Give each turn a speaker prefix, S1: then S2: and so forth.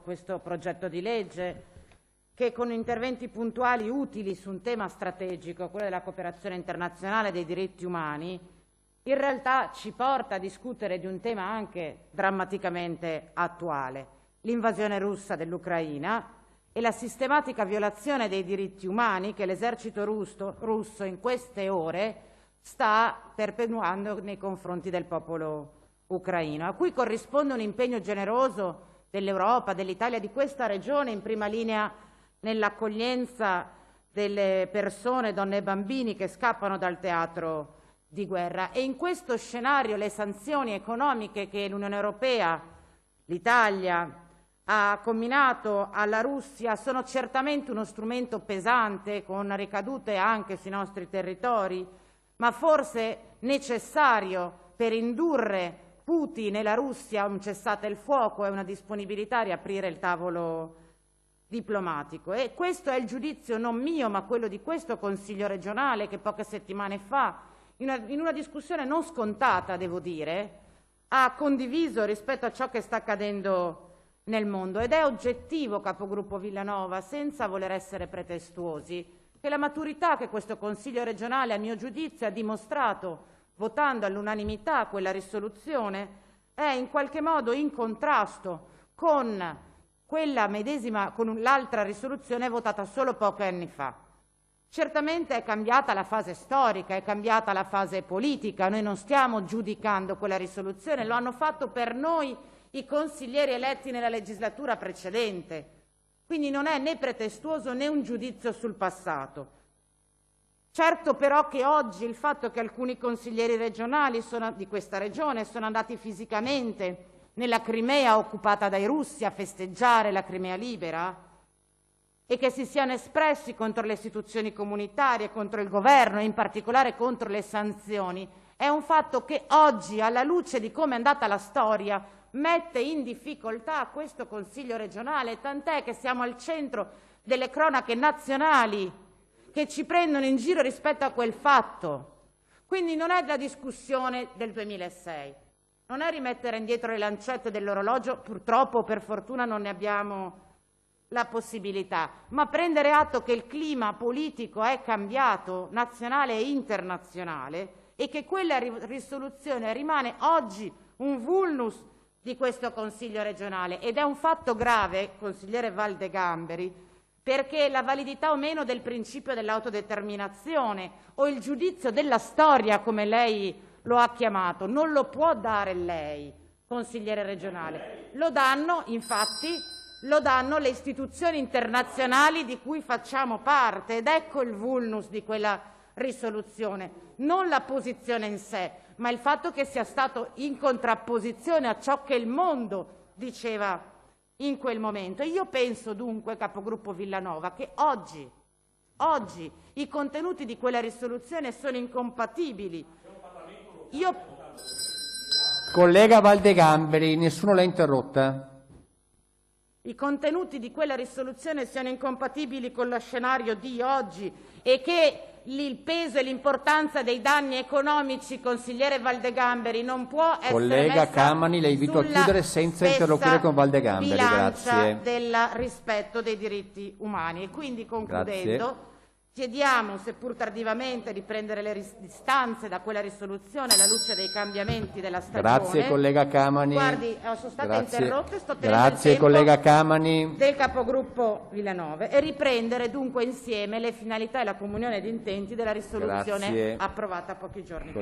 S1: questo progetto di legge, che con interventi puntuali utili su un tema strategico, quello della cooperazione internazionale e dei diritti umani, in realtà ci porta a discutere di un tema anche drammaticamente attuale: l'invasione russa dell'Ucraina e la sistematica violazione dei diritti umani che l'esercito russo in queste ore sta perpetuando nei confronti del popolo ucraino, a cui corrisponde un impegno generoso dell'Europa, dell'Italia, di questa regione, in prima linea nell'accoglienza delle persone, donne e bambini che scappano dal teatro di guerra. E in questo scenario le sanzioni economiche che l'Unione Europea, l'Italia, ha comminato alla Russia sono certamente uno strumento pesante, con ricadute anche sui nostri territori, ma forse necessario per indurre Putin e la Russia a un cessate il fuoco e una disponibilità a riaprire il tavolo diplomatico. E questo è il giudizio non mio, ma quello di questo Consiglio regionale, che poche settimane fa, in una discussione non scontata, devo dire, ha condiviso rispetto a ciò che sta accadendo nel mondo. Ed è oggettivo, capogruppo Villanova, senza voler essere pretestuosi, che la maturità che questo Consiglio regionale, a mio giudizio, ha dimostrato votando all'unanimità quella risoluzione è in qualche modo in contrasto con quella medesima, con l'altra risoluzione votata solo pochi anni fa. Certamente è cambiata la fase storica, è cambiata la fase politica, noi non stiamo giudicando quella risoluzione, lo hanno fatto per noi i consiglieri eletti nella legislatura precedente, quindi non è né pretestuoso né un giudizio sul passato. Certo però che oggi il fatto che alcuni consiglieri regionali di questa regione sono andati fisicamente nella Crimea occupata dai russi a festeggiare la Crimea libera e che si siano espressi contro le istituzioni comunitarie, contro il governo e in particolare contro le sanzioni, è un fatto che oggi, alla luce di come è andata la storia, mette in difficoltà questo Consiglio regionale, tant'è che siamo al centro delle cronache nazionali che ci prendono in giro rispetto a quel fatto. Quindi non è la discussione del 2006, non è rimettere indietro le lancette dell'orologio, purtroppo o per fortuna non ne abbiamo la possibilità, ma prendere atto che il clima politico è cambiato, nazionale e internazionale, e che quella risoluzione rimane oggi un vulnus di questo Consiglio regionale. Ed è un fatto grave, consigliere Valdegamberi, perché la validità o meno del principio dell'autodeterminazione o il giudizio della storia, come lei lo ha chiamato, non lo può dare lei, consigliere regionale. Lo danno, infatti, le istituzioni internazionali di cui facciamo parte, ed ecco il vulnus di quella risoluzione, non la posizione in sé, ma il fatto che sia stato in contrapposizione a ciò che il mondo diceva in quel momento. Io penso dunque, capogruppo Villanova, che oggi i contenuti di quella risoluzione sono incompatibili.
S2: Collega Valdegamberi, nessuno l'ha interrotta.
S1: I contenuti di quella risoluzione siano incompatibili con lo scenario di oggi e che il peso e l'importanza dei danni economici, consigliere Valdegamberi, non può essere
S2: collega Camani, la invito a chiudere senza interloquire con Valdegamberi. Grazie.
S1: Del rispetto dei diritti umani. E quindi, concludendo, chiediamo, seppur tardivamente, di prendere le distanze da quella risoluzione alla luce dei cambiamenti della stagione.
S2: Grazie, collega Camani.
S1: Guardi, sono stata interrotta e sto tenendo il tempo
S2: collega Camani.
S1: del capogruppo Villanova, e riprendere dunque insieme le finalità e la comunione di intenti della risoluzione approvata pochi giorni fa.